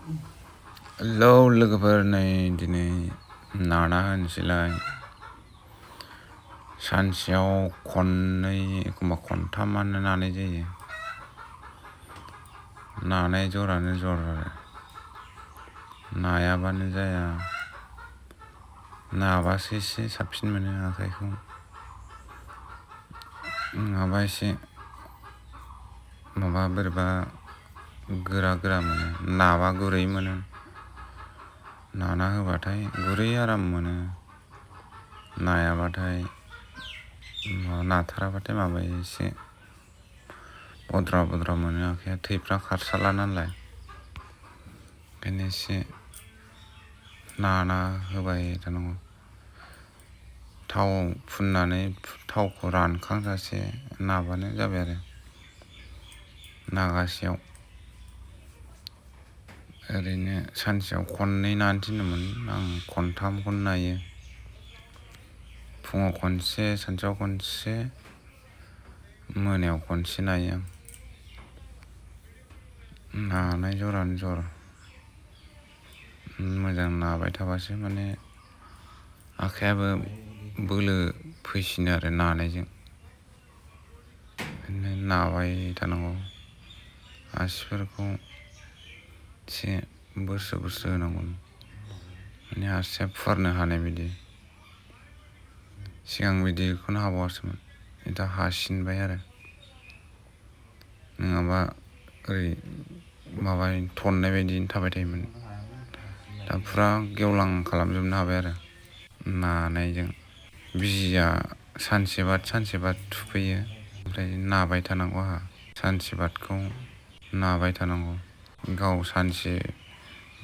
Hello logofer नै दिनै नाना होनोसैलाय सानसेयाव खननै एखमबा खनथामानो नानाय जायो नानाय जरानो जर आरो नायाबानो जाया नाबासो एसे साबसिन मोनो आखाइखौ नङाबा एसे माबा बोरैबा गोरा गोरा मोनो नाबा गुरै मोनो नाना होबाथाय गुरै आराम मोनो नायाबाथाय नाथाराबाथाय माबायो एसे बद्रा बद्रा मोनो आखाइया थैफ्रा खारसाला नालाय ओंखायनो एसे नाना होबाय थानांगौ थाव फुननानै थावखौ रानखांजासे नाबानो जाबाय आरो नागासेयाव ओरैनो सानसेयाव खननै नानो थिनदोंमोन आं खनथामखौनो नायो फुङाव खनसे सानसुआव खनसे मोनायाव खनसे नायो आं नानाय जरानो जर मोजां नाबाय थाबासो माने आखाइयाबो बोलो फैसिनो आरो नानायजों ओंखायनो नाबाय थानांगौ आसिफोरखौ एसे बोस्रो बोस्रो होनांगौ माने आसिया फुवारनो हानाय बायदि सिगां बिदिखौनो हाबावासोमोन दा हासिनबाय आरो नङाबा ओरै माबा थननाय बायदिनो थाबाय थायोमोन दा फुरा गेवलां खालामजोबनो हाबाय आरो नानायजों बिजिया सानसे बाद थुफैयो ओमफ्राय नाबाय थानांगौ आंहा सानसे बादखौ नाबाय थानांगौ गाव सानसे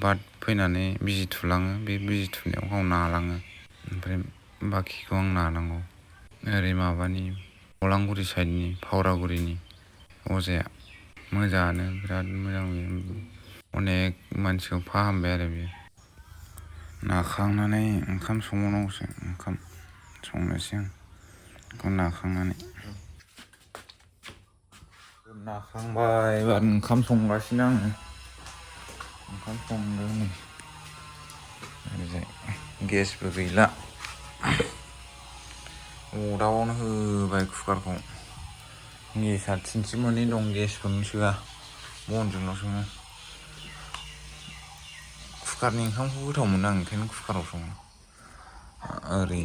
बाद फैनानै बिजि थुलाङो बे बिजि थुनायाव गाव नालाङो ओमफ्राय बाखिखौ आं नानांगौ ओरै माबानि बलांगुरि साइडनि फावरागुरिनि अजाया मोजाङानो बिराद मोजां अनेक मानसिखौ फाहामबाय आरो बियो नाखांनानै ओंखाम संबावनांगौसो ओंखाम संनोसै आं बेखौ नाखांनानै नाखांबाय एबार ओंखाम संगासिनो आङो ओंखाम संदों नै ओरैजाय गेसबो गैला अरदाबावनो होबाय कुकारखौ गेसआ थिनथि मोननै दं गेसखौनो सोआ बनजोंल' सङो कुकारनि ओंखामखौ गोथाव मोनो आं ओंखायनो कुकाराव सङो ओरै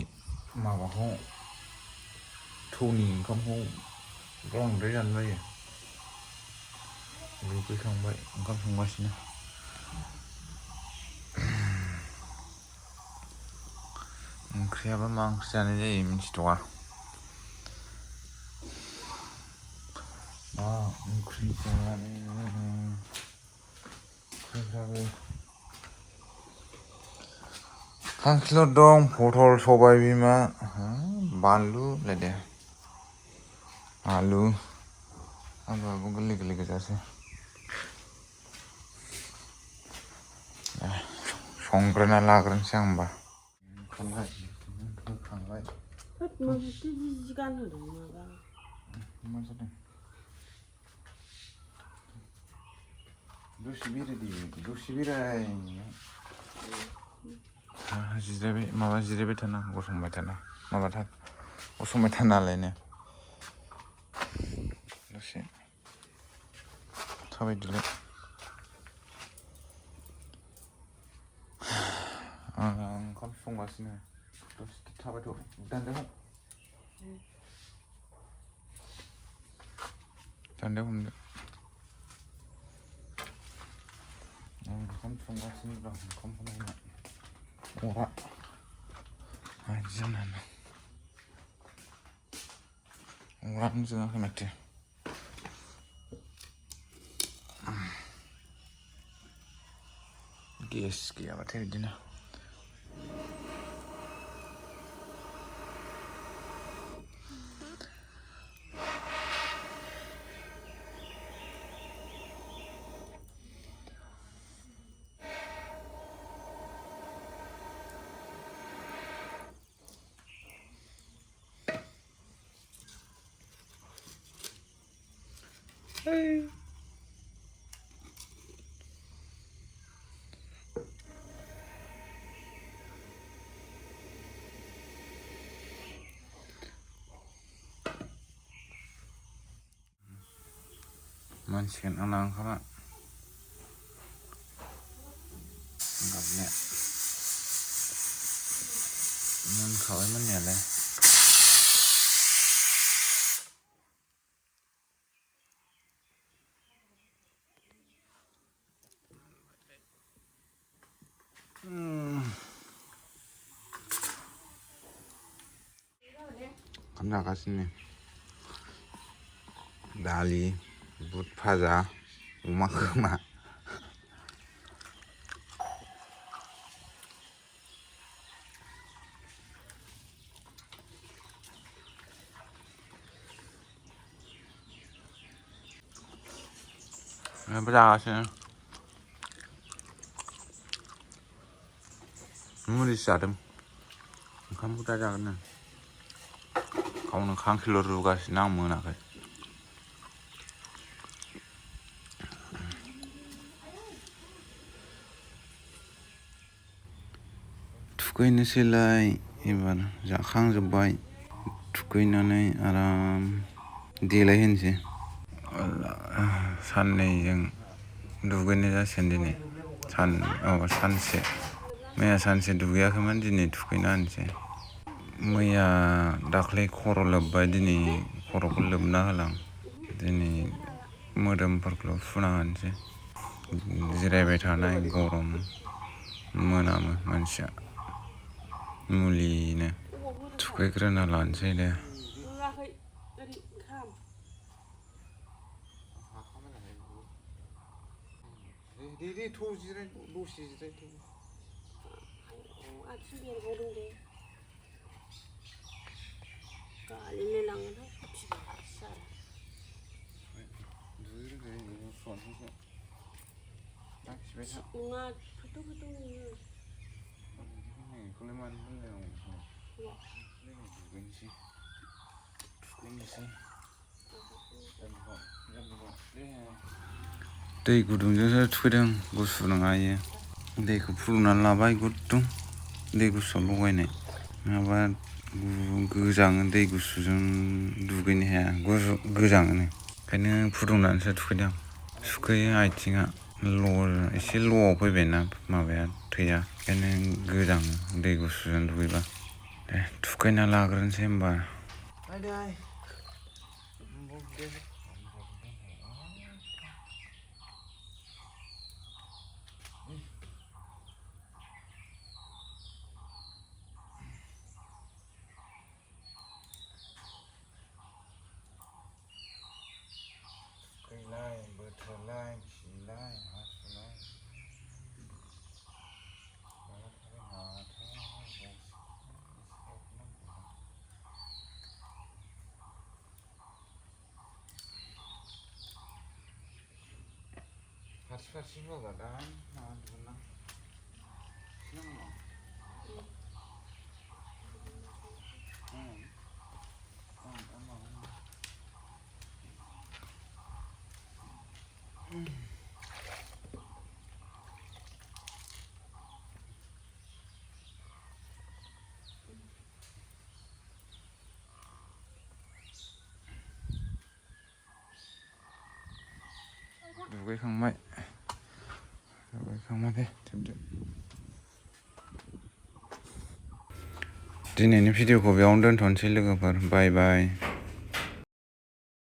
माबाखौ थौनि ओंखामखौ बांद्राय जानो बायो दुगैखांबाय ओंखाम संगासिनो ओंख्रियाबा मा ओंख्रि जानाय जायो मिन्थिथ'आ मा ओंख्रि जानो ओंख्रिफ्राबो खांखिलर दं पटल सबाय बिमा बानलु लायदो आलु आलुआबो गोरलै गोरलै गोजासो संग्रोना लाग्रोनोसै आं होमबा होखांबाय मा जादों दसे बेराय जिरायबाय थाना गसंबाय थाना माबाथार गसंबाय थानालायनो दसे थाबायदोलाय आं ओंखाम संगासिनो दसे थाबायथ' दान्दायाव हमदो ओंखाम संगासिनो दं ओंखामखौनो अरा मायदि जानानै अरानो जोङाखै माथो गेस गैयाबाथाय बिदिनो मोनसिगोन आंना ओंखामा गाबनाया मोनखाबाय मोननायालाय ओंखाम जागासिनो दालि बुट भाजा अमा खोमा जागासिनो मुलिसो जादों ओंखामखौ दा जागोन नो गावनो खांखिलर रुगासिनो आं मोनाखै थुखैनोसैलाय एबार जाखांजोब्बाय थुखैनानै आराम देलायहोनोसै साननैजों दुगैनाय जासिगोन दिनै सानसे मैया सानसे दुगैयाखैमोन दिनै थुखैना होनोसै मैया दाख्लै खर' लोबबाय दिनै खर'खौ लोबना होलां दिनै मोदोमफोरखौ फुना होनोसै जिरायबाय थानाय गरम मोनामो मानसिया मुलिनो थुखैग्रोना लानोसै दे दे थ' जिराय दसे जिराय आथिं बेरबावदों दे गालिनलाय लाङोहाय नङा फोथौ नुयो बेखौलाय मानो होनलायनांगौ थुखैनोसै दै गुदुंजोंसो थुखैदों गुसु नङा इयो दैखौ फुदुंनानै लाबाय गुदुं दै गुसुआव लगायनाय नङाबा गोजाङो दै गुसुजों दुगैनो हाया गोजाङो ओंखायनो फुदुंनानैसो थुखैदों सुखैयो आथिङा एसे ल'आव फैबायना माबाया थैया ओंखायनो गोजाङो दै गुसुजों दुगैबा दे थुखैना लाग्रोनोसै होमबा बोथोरलाय खिलाय हासुलाय फारसे होगादां दुगैखांबाय दे थेबदो दिनैनि भिडिअखौ बेयावनो दोनथ'नोसै लोगोफोर बाय बाय